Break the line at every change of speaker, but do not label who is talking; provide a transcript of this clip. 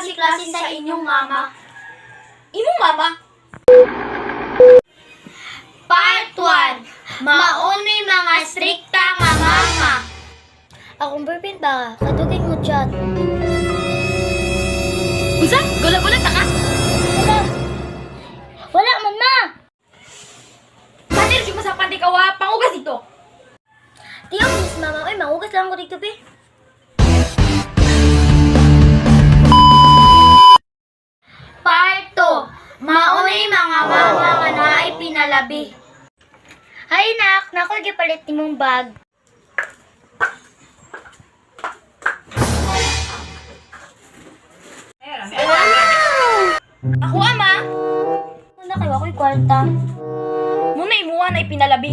klase-klase sa inyong mama. Imong mama? Part 1. Maunay mga strikta nga mama.
Akong boyfriend ba? Kaduging mo chat.
Unsa? Gula-gula ta ka?
Wala man ma!
Patir siya masapan di kawa, pangugas dito.
Tiyo, miss mama. Uy, mangugas lang ko dito, be.
Part 2. Maunay mga mama nga naay pinalabi.
Hay nak, nako gipalit ni mong bag.
Ako ama,
Una kayo ako'y kwarta.
muna imuha na ipinalabi.